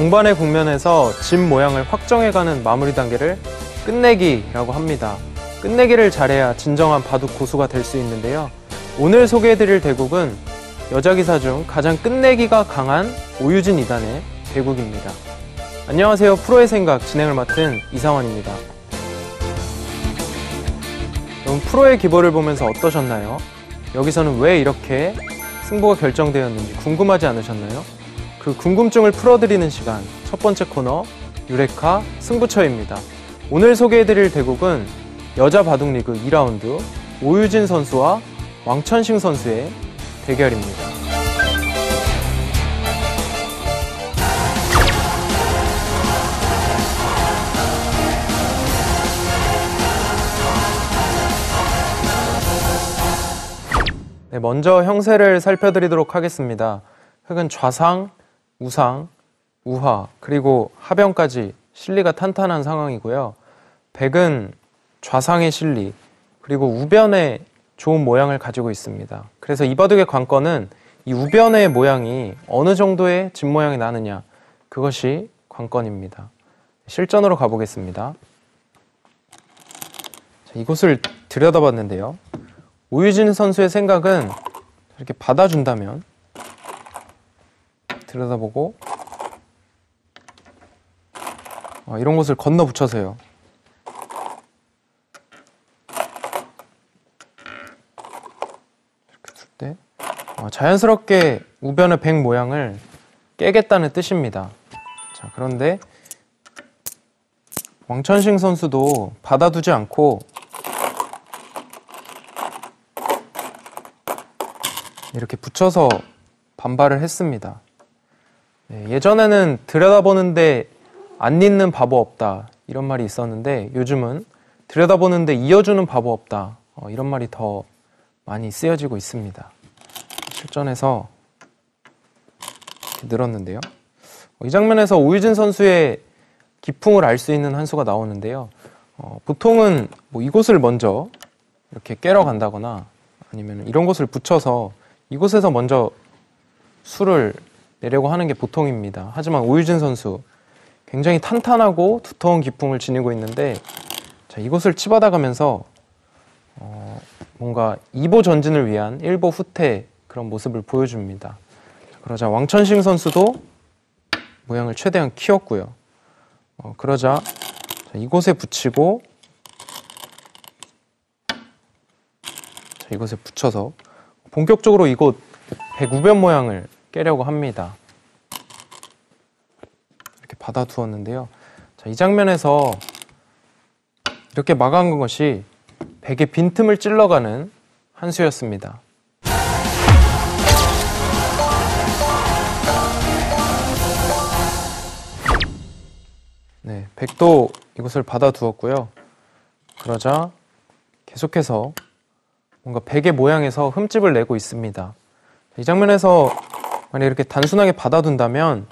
동반의 국면에서 집 모양을 확정해가는 마무리 단계를 끝내기라고 합니다. 끝내기를 잘해야 진정한 바둑 고수가 될 수 있는데요. 오늘 소개해드릴 대국은 여자기사 중 가장 끝내기가 강한 오유진 2단의 대국입니다. 안녕하세요. 프로의 생각 진행을 맡은 이상원입니다. 여러분, 프로의 기보를 보면서 어떠셨나요? 여기서는 왜 이렇게 승부가 결정되었는지 궁금하지 않으셨나요? 그 궁금증을 풀어드리는 시간, 첫 번째 코너 유레카 승부처입니다. 오늘 소개해드릴 대국은 여자 바둑리그 2라운드 오유진 선수와 왕천식 선수의 대결입니다. 네, 먼저 형세를 살펴드리도록 하겠습니다. 흙은 좌상, 우상, 우하, 그리고 하변까지 실리가 탄탄한 상황이고요. 백은 좌상의 실리, 그리고 우변의 좋은 모양을 가지고 있습니다. 그래서 이 바둑의 관건은 이 우변의 모양이 어느 정도의 집 모양이 나느냐, 그것이 관건입니다. 실전으로 가보겠습니다. 자, 이곳을 들여다봤는데요. 오유진 선수의 생각은 이렇게 받아준다면 들여다보고 이런 곳을 건너 붙여서요. 이렇게 둘 때 자연스럽게 우변의 백 모양을 깨겠다는 뜻입니다. 자, 그런데 왕천식 선수도 받아두지 않고 이렇게 붙여서 반발을 했습니다. 네, 예전에는 들여다보는데 안 잊는 바보 없다 이런 말이 있었는데 요즘은 들여다보는데 이어주는 바보 없다 이런 말이 더 많이 쓰여지고 있습니다. 실전에서 늘었는데요. 이 장면에서 오유진 선수의 기풍을 알 수 있는 한 수가 나오는데요. 보통은 이곳을 먼저 이렇게 깨러 간다거나 아니면 이런 곳을 붙여서 이곳에서 먼저 수를 내려고 하는 게 보통입니다. 하지만 오유진 선수 굉장히 탄탄하고 두터운 기풍을 지니고 있는데 자, 이곳을 치받아가면서 뭔가 2보 전진을 위한 1보 후퇴 그런 모습을 보여줍니다. 그러자 왕천식 선수도 모양을 최대한 키웠고요. 그러자 자, 이곳에 붙이고 자, 이곳에 붙여서 본격적으로 이곳 백우변 모양을 깨려고 합니다. 이렇게 받아두었는데요. 자, 이 장면에서 이렇게 막아간 것이 백의 빈틈을 찔러가는 한 수였습니다. 네, 백도 이것을 받아두었고요. 그러자 계속해서 뭔가 백의 모양에서 흠집을 내고 있습니다. 이 장면에서 만약 이렇게 단순하게 받아둔다면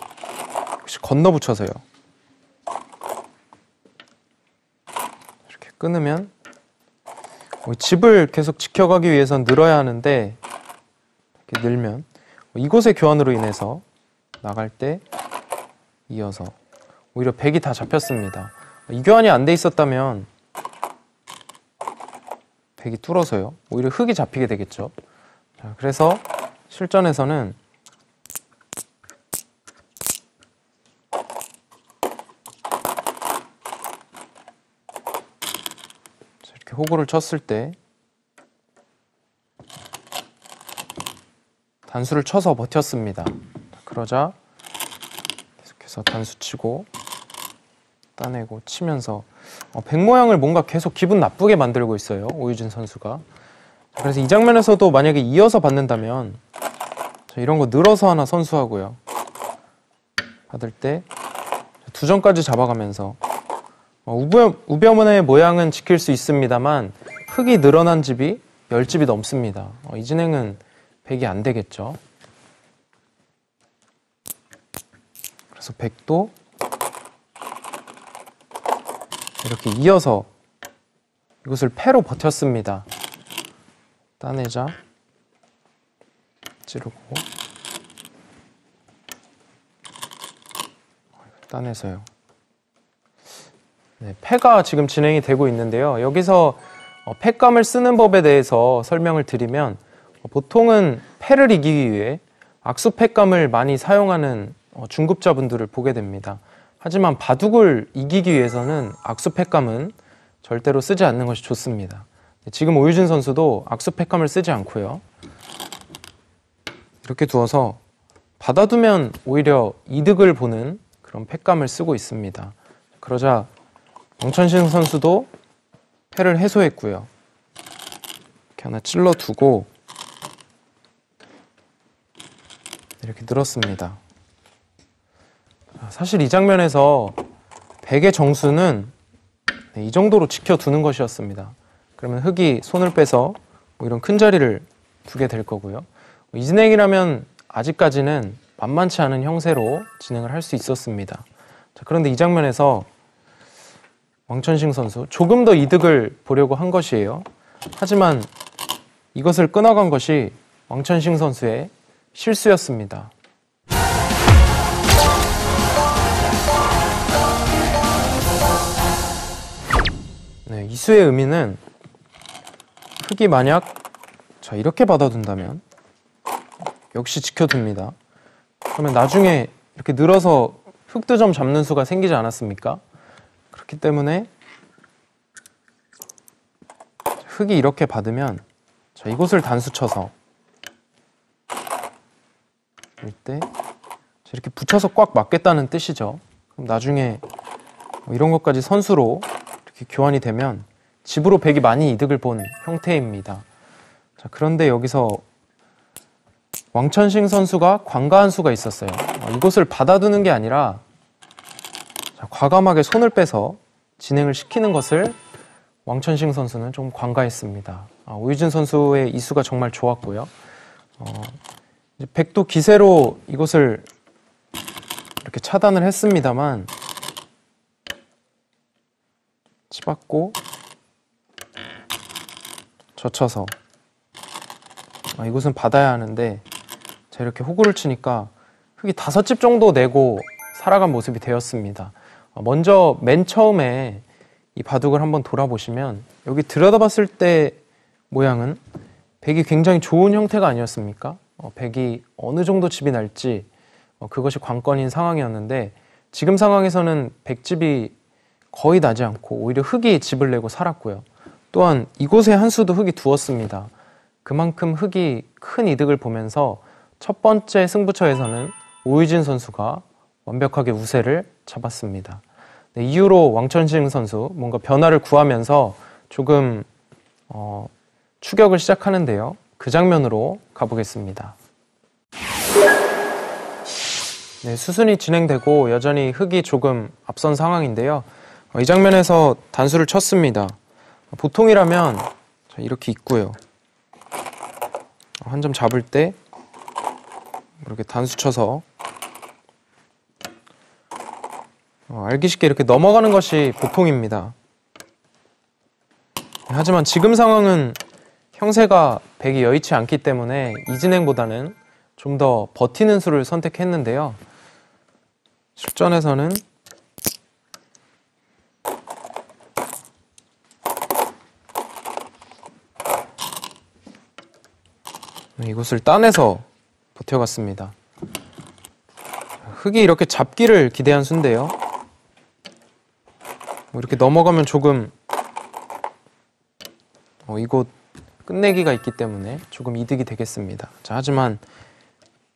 혹시 건너 붙여서요. 이렇게 끊으면 집을 계속 지켜가기 위해선 늘어야 하는데 이렇게 늘면 이곳의 교환으로 인해서 나갈 때 이어서 오히려 백이 다 잡혔습니다. 이 교환이 안 돼 있었다면 백이 뚫어서요. 오히려 흙이 잡히게 되겠죠. 자, 그래서 실전에서는 이렇게 호구를 쳤을 때 단수를 쳐서 버텼습니다. 그러자 계속해서 단수 치고 따내고 치면서 백 모양을 뭔가 계속 기분 나쁘게 만들고 있어요. 오유진 선수가. 그래서 이 장면에서도 만약에 이어서 받는다면 이런 거 늘어서 하나 선수하고요. 받을 때 두 점까지 잡아가면서 우변의 모양은 지킬 수 있습니다만 흙이 늘어난 집이 10집이 넘습니다. 이 진행은 백이 안 되겠죠. 그래서 백도 이렇게 이어서 이것을 패로 버텼습니다. 따내자 찌르고 따내서요. 네, 패가 지금 진행이 되고 있는데요. 여기서 팩감을 쓰는 법에 대해서 설명을 드리면 보통은 패를 이기기 위해 악수 팩감을 많이 사용하는 중급자분들을 보게 됩니다. 하지만 바둑을 이기기 위해서는 악수 팩감은 절대로 쓰지 않는 것이 좋습니다. 지금 오유진 선수도 악수 팩감을 쓰지 않고요. 이렇게 두어서 받아두면 오히려 이득을 보는 그런 팩감을 쓰고 있습니다. 그러자 왕천식 선수도 패를 해소했고요. 이렇게 하나 찔러두고 이렇게 늘었습니다. 사실 이 장면에서 백의 정수는 이 정도로 지켜두는 것이었습니다. 그러면 흑이 손을 빼서 이런 큰 자리를 두게 될 거고요. 이 진행이라면 아직까지는 만만치 않은 형세로 진행을 할 수 있었습니다. 자, 그런데 이 장면에서 왕천식 선수 조금 더 이득을 보려고 한 것이에요. 하지만 이것을 끊어간 것이 왕천식 선수의 실수였습니다. 네, 이 수의 의미는 흑이 만약 이렇게 받아둔다면 역시 지켜둡니다. 그러면 나중에 이렇게 늘어서 흑2점 잡는 수가 생기지 않았습니까? 그렇기 때문에 흑이 이렇게 받으면 이곳을 단수 쳐서 이때 이렇게 붙여서 꽉 맞겠다는 뜻이죠. 그럼 나중에 이런 것까지 선수로 이렇게 교환이 되면 집으로 백이 많이 이득을 본 형태입니다. 자, 그런데 여기서 왕천식 선수가 관가한 수가 있었어요. 이곳을 받아두는 게 아니라 과감하게 손을 빼서 진행을 시키는 것을 왕천식 선수는 좀 관가했습니다. 오유진 선수의 이 수가 정말 좋았고요. 백도 기세로 이것을 이렇게 차단을 했습니다만 치받고 젖혀서 이곳은 받아야 하는데 제가 이렇게 호구를 치니까 흑이 5집 정도 내고 살아간 모습이 되었습니다. 먼저 맨 처음에 이 바둑을 한번 돌아보시면 여기 들여다봤을 때 모양은 백이 굉장히 좋은 형태가 아니었습니까? 백이 어느 정도 집이 날지 그것이 관건인 상황이었는데 지금 상황에서는 백집이 거의 나지 않고 오히려 흑이 집을 내고 살았고요. 또한 이곳에 한 수도 흑이 두었습니다. 그만큼 흑이 큰 이득을 보면서 첫 번째 승부처에서는 오유진 선수가 완벽하게 우세를 잡았습니다. 네, 이후로 왕천식 선수 뭔가 변화를 구하면서 조금 추격을 시작하는데요. 그 장면으로 가보겠습니다. 네, 수순이 진행되고 여전히 흑이 조금 앞선 상황인데요. 이 장면에서 단수를 쳤습니다. 보통이라면 이렇게 있고요. 한 점 잡을 때 이렇게 단수 쳐서 알기 쉽게 이렇게 넘어가는 것이 보통입니다. 하지만 지금 상황은 형세가 백이 여의치 않기 때문에 이 진행보다는 좀 더 버티는 수를 선택했는데요. 실전에서는 이곳을 따내서 버텨갔습니다. 흑이 이렇게 잡기를 기대한 수인데요. 이렇게 넘어가면 조금 이곳 끝내기가 있기 때문에 조금 이득이 되겠습니다. 자, 하지만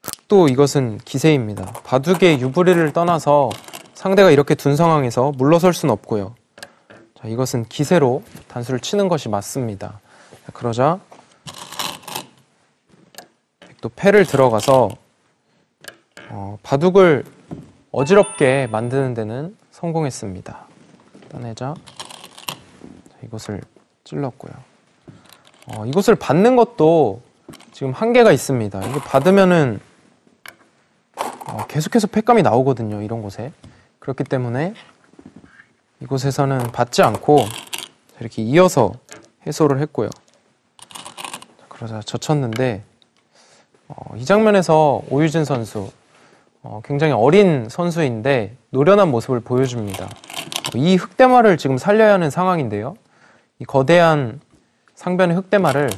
흑도 이것은 기세입니다. 바둑의 유불리를 떠나서 상대가 이렇게 둔 상황에서 물러설 수는 없고요. 자, 이것은 기세로 단수를 치는 것이 맞습니다. 자, 그러자 또 패를 들어가서 바둑을 어지럽게 만드는 데는 성공했습니다. 따내자 이것을 찔렀고요. 이것을 받는 것도 지금 한계가 있습니다. 이게 받으면은 계속해서 팩감이 나오거든요. 이런 곳에. 그렇기 때문에 이곳에서는 받지 않고 이렇게 이어서 해소를 했고요. 그러자 젖혔는데 이 장면에서 오유진 선수 굉장히 어린 선수인데 노련한 모습을 보여줍니다. 이 흑대마를 지금 살려야 하는 상황인데요. 이 거대한 상변의 흑대마를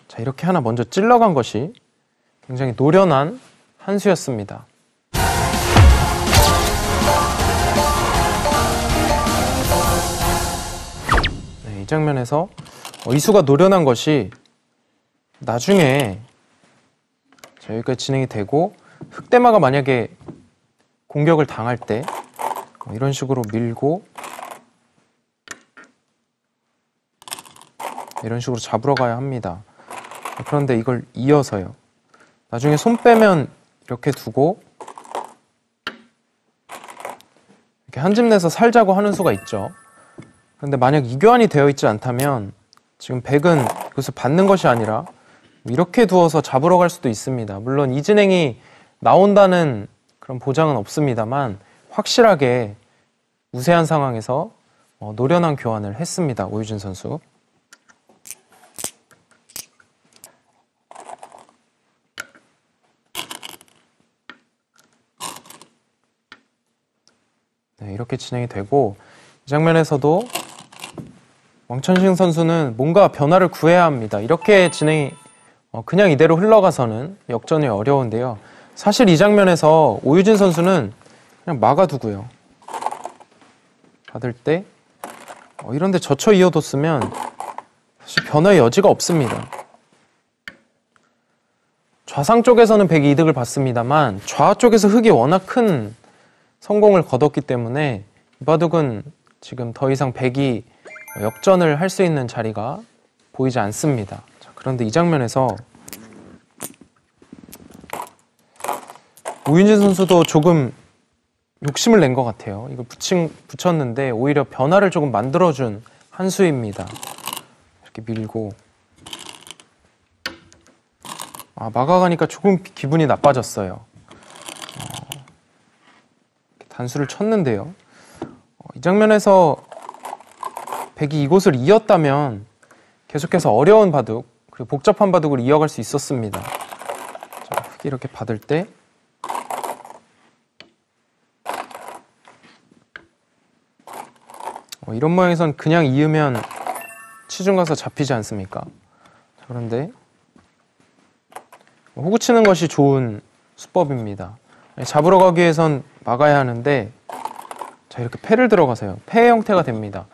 자, 이렇게 하나 먼저 찔러간 것이 굉장히 노련한 한 수였습니다. 네, 이 장면에서 이 수가 노련한 것이 나중에 자, 여기까지 진행이 되고 흑대마가 만약에 공격을 당할 때 이런 식으로 밀고 이런 식으로 잡으러 가야 합니다. 그런데 이걸 이어서요. 나중에 손 빼면 이렇게 두고 이렇게 한 집 내서 살자고 하는 수가 있죠. 그런데 만약 이교환이 되어 있지 않다면 지금 백은 그것을 받는 것이 아니라 이렇게 두어서 잡으러 갈 수도 있습니다. 물론 이 진행이 나온다는 그런 보장은 없습니다만 확실하게 우세한 상황에서 노련한 교환을 했습니다. 오유진 선수. 네, 이렇게 진행이 되고 이 장면에서도 왕천식 선수는 뭔가 변화를 구해야 합니다. 이렇게 진행이 그냥 이대로 흘러가서는 역전이 어려운데요. 사실 이 장면에서 오유진 선수는 그냥 막아두고요. 받을 때 이런데 젖혀 이어뒀으면 사실 변화의 여지가 없습니다. 좌상 쪽에서는 백이 이득을 봤습니다만 좌 쪽에서 흑이 워낙 큰 성공을 거뒀기 때문에 이 바둑은 지금 더 이상 백이 역전을 할 수 있는 자리가 보이지 않습니다. 자, 그런데 이 장면에서 오윤진 선수도 조금 욕심을 낸 것 같아요. 이걸 붙였는데 오히려 변화를 조금 만들어준 한 수입니다. 이렇게 밀고 막아가니까 조금 기분이 나빠졌어요. 단수를 쳤는데요. 이 장면에서 백이 이곳을 이었다면 계속해서 어려운 바둑 그리고 복잡한 바둑을 이어갈 수 있었습니다. 자, 흑이 이렇게 받을 때 이런 모양에선 그냥 이으면 치중 가서 잡히지 않습니까? 자, 그런데 호구 치는 것이 좋은 수법입니다. 잡으러 가기 위해선 막아야 하는데 자, 이렇게 패를 들어가서요. 패의 형태가 됩니다.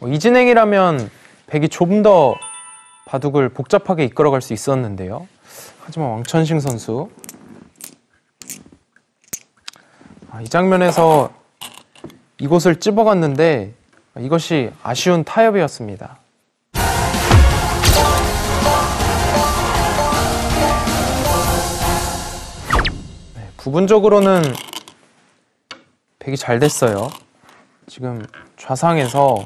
이 진행이라면 백이 좀 더 바둑을 복잡하게 이끌어갈 수 있었는데요. 하지만 왕천식 선수 이 장면에서 이곳을 찝어갔는데 이것이 아쉬운 타협이었습니다. 네, 부분적으로는 백이 잘 됐어요. 지금 좌상에서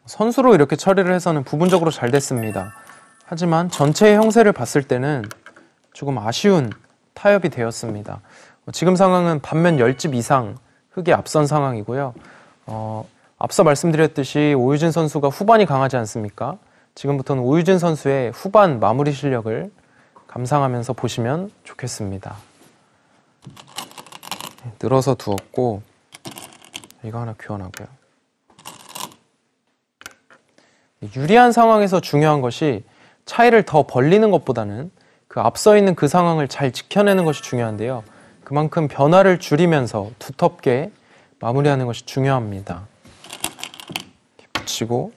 선수로 이렇게 처리를 해서는 부분적으로 잘 됐습니다. 하지만 전체의 형세를 봤을 때는 조금 아쉬운 타협이 되었습니다. 지금 상황은 반면 10집 이상 흑이 앞선 상황이고요. 앞서 말씀드렸듯이 오유진 선수가 후반이 강하지 않습니까? 지금부터는 오유진 선수의 후반 마무리 실력을 감상하면서 보시면 좋겠습니다. 늘어서 두었고 이거 하나 교환하고요. 유리한 상황에서 중요한 것이 차이를 더 벌리는 것보다는 그 앞서 있는 그 상황을 잘 지켜내는 것이 중요한데요. 그만큼 변화를 줄이면서 두텁게 마무리하는 것이 중요합니다. 이렇게 붙이고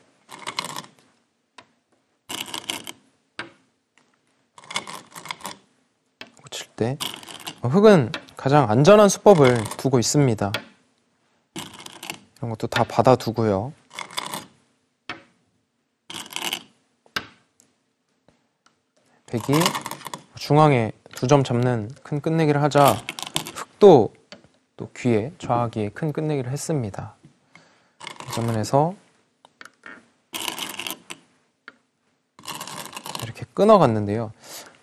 붙일 때 흑은 가장 안전한 수법을 두고 있습니다. 이런 것도 다 받아두고요. 백이 중앙에 2점 잡는 큰 끝내기를 하자 흑도 또 귀에 좌하기에 큰 끝내기를 했습니다. 이 장면에서 이렇게 끊어갔는데요.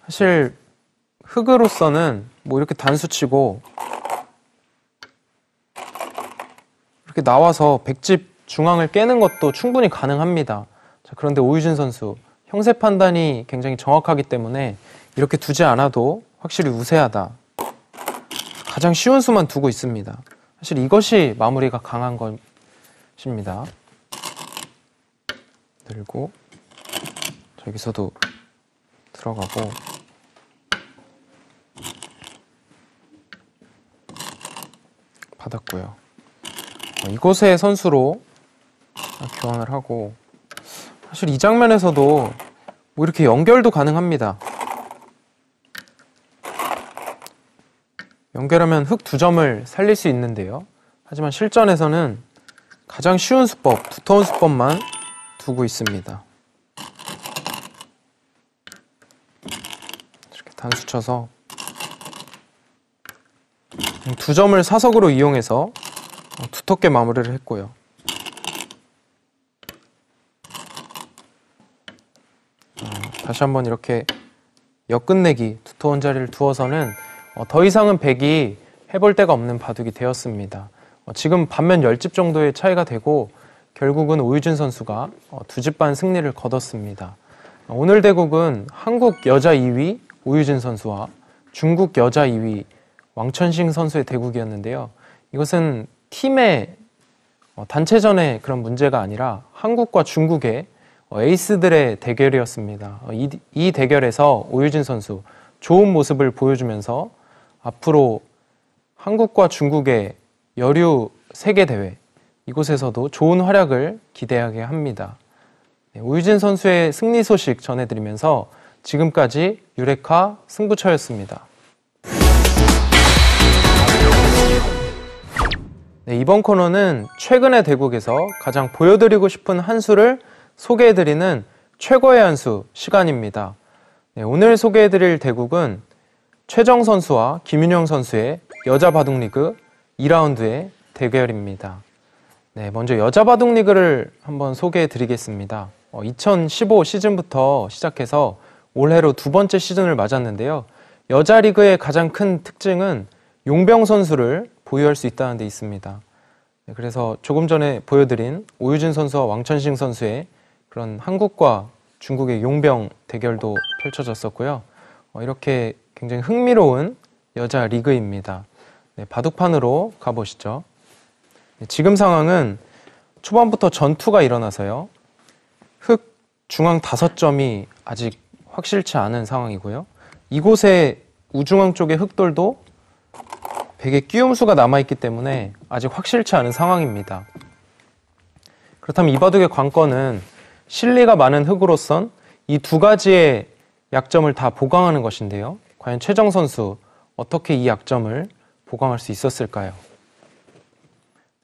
사실 흑으로서는 뭐 이렇게 단수 치고 이렇게 나와서 백집 중앙을 깨는 것도 충분히 가능합니다. 자, 그런데 오유진 선수 형세 판단이 굉장히 정확하기 때문에 이렇게 두지 않아도 확실히 우세하다. 가장 쉬운 수만 두고 있습니다. 사실 이것이 마무리가 강한 것입니다. 들고 여기서도 들어가고 받았고요. 이곳의 선수로 교환을 하고, 사실 이 장면에서도 뭐 이렇게 연결도 가능합니다. 연결하면 흑 2점을 살릴 수 있는데요. 하지만 실전에서는 가장 쉬운 수법, 두터운 수법만 두고 있습니다. 이렇게 단수 쳐서 2점을 사석으로 이용해서 두텁게 마무리를 했고요. 다시 한번 이렇게 역끝내기, 두터운 자리를 두어서는 더 이상은 백이 해볼 데가 없는 바둑이 되었습니다. 지금 반면 10집 정도의 차이가 되고 결국은 오유진 선수가 2집 반 승리를 거뒀습니다. 오늘 대국은 한국 여자 2위 오유진 선수와 중국 여자 2위 왕천싱 선수의 대국이었는데요. 이것은 팀의 단체전의 그런 문제가 아니라 한국과 중국의 에이스들의 대결이었습니다. 이 대결에서 오유진 선수 좋은 모습을 보여주면서 앞으로 한국과 중국의 여류 세계대회, 이곳에서도 좋은 활약을 기대하게 합니다. 오유진 선수의 승리 소식 전해드리면서 지금까지 유레카 승부처였습니다. 이번 코너는 최근의 대국에서 가장 보여드리고 싶은 한 수를 소개해드리는 최고의 한 수 시간입니다. 오늘 소개해드릴 대국은 최정 선수와 김윤영 선수의 여자 바둑리그 2라운드의 대결입니다. 먼저 여자 바둑리그를 한번 소개해드리겠습니다. 2015 시즌부터 시작해서 올해로 2번째 시즌을 맞았는데요. 여자 리그의 가장 큰 특징은 용병 선수를 보유할 수 있다는 데 있습니다. 그래서 조금 전에 보여드린 오유진 선수와 왕천싱 선수의 그런 한국과 중국의 용병 대결도 펼쳐졌었고요. 이렇게 굉장히 흥미로운 여자 리그입니다. 바둑판으로 가보시죠. 지금 상황은 초반부터 전투가 일어나서요. 흑 중앙 5점이 아직 확실치 않은 상황이고요. 이곳에 우중앙 쪽의 흑돌도 백의 끼움수가 남아있기 때문에 아직 확실치 않은 상황입니다. 그렇다면 이 바둑의 관건은 실리가 많은 흑으로선 이 2가지의 약점을 다 보강하는 것인데요. 과연 최정 선수 어떻게 이 약점을 보강할 수 있었을까요?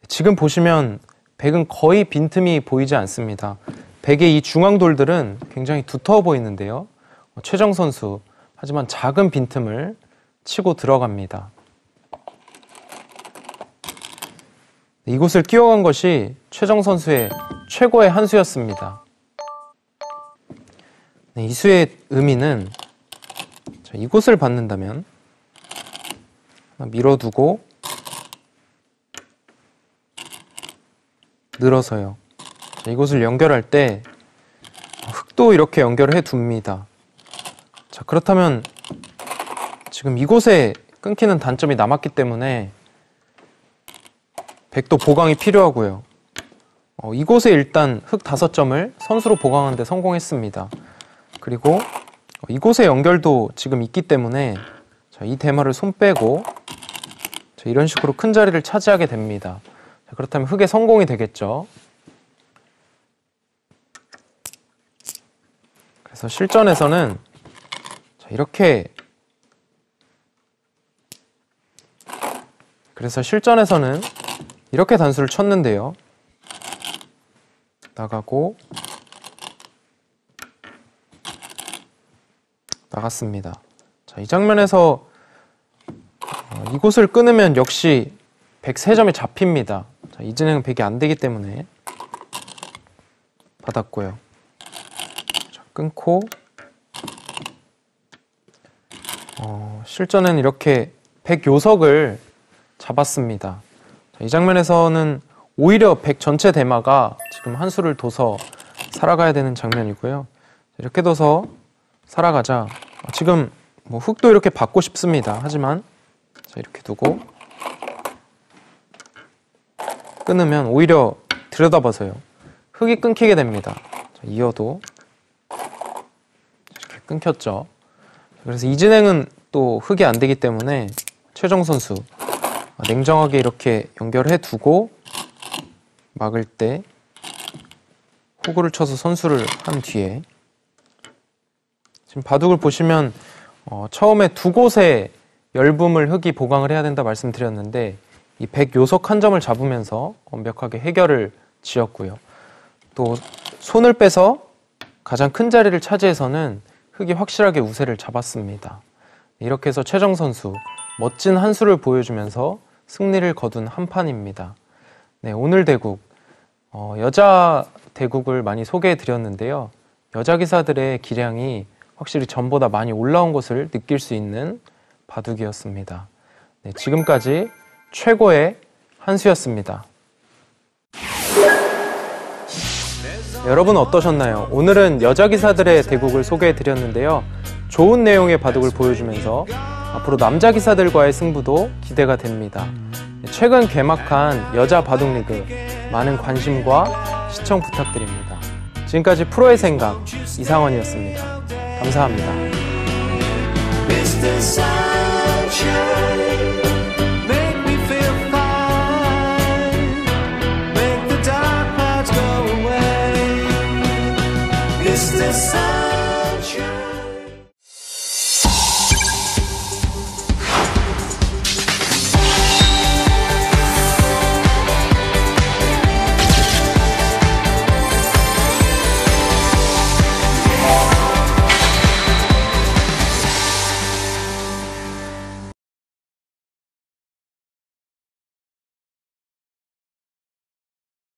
지금 보시면 백은 거의 빈틈이 보이지 않습니다. 백의 이 중앙돌들은 굉장히 두터워 보이는데요. 최정 선수, 하지만 작은 빈틈을 치고 들어갑니다. 이곳을 끼워간 것이 최정 선수의 최고의 한 수였습니다. 이 수의 의미는 이곳을 받는다면 밀어두고 늘어서요. 이곳을 연결할 때 흑도 이렇게 연결을 해둡니다. 자, 그렇다면 지금 이곳에 끊기는 단점이 남았기 때문에 백도 보강이 필요하고요. 이곳에 일단 흑 5점을 선수로 보강하는 데 성공했습니다. 그리고 이곳의 연결도 지금 있기 때문에 이 대마를 손 빼고 이런 식으로 큰 자리를 차지하게 됩니다. 그렇다면 흑의 성공이 되겠죠. 그래서 실전에서는 이렇게 단수를 쳤는데요. 나가고 나갔습니다. 자, 이 장면에서 이곳을 끊으면 역시 103점이 잡힙니다. 자, 이 진행은 100이 안 되기 때문에 받았고요. 자, 끊고 실전에는 이렇게 100 요석을 잡았습니다. 자, 이 장면에서는 오히려 100 전체 대마가 지금 한 수를 둬서 살아가야 되는 장면이고요. 이렇게 둬서 살아가자. 지금 흑도 이렇게 받고 싶습니다. 하지만 자, 이렇게 두고 끊으면 오히려 들여다봐서요. 흙이 끊기게 됩니다. 자, 이어도 이렇게 끊겼죠. 그래서 이 진행은 또 흙이 안 되기 때문에 최정 선수 냉정하게 이렇게 연결해 두고 막을 때 호구를 쳐서 선수를 한 뒤에 지금 바둑을 보시면 처음에 두 곳에 열분을 흙이 보강을 해야 된다 말씀드렸는데 이 100요석 한 점을 잡으면서 완벽하게 해결을 지었고요. 또 손을 빼서 가장 큰 자리를 차지해서는 흙이 확실하게 우세를 잡았습니다. 이렇게 해서 최정 선수 멋진 한 수를 보여주면서 승리를 거둔 한 판입니다. 네, 오늘 대국 여자 대국을 많이 소개해 드렸는데요. 여자 기사들의 기량이 확실히 전보다 많이 올라온 것을 느낄 수 있는 바둑이었습니다. 네, 지금까지 최고의 한 수였습니다. 여러분 어떠셨나요? 오늘은 여자 기사들의 대국을 소개해 드렸는데요. 좋은 내용의 바둑을 보여주면서 앞으로 남자 기사들과의 승부도 기대가 됩니다. 최근 개막한 여자 바둑 리그 많은 관심과 시청 부탁드립니다. 지금까지 프로의 생각 이상원이었습니다. 감사합니다. It's the sun.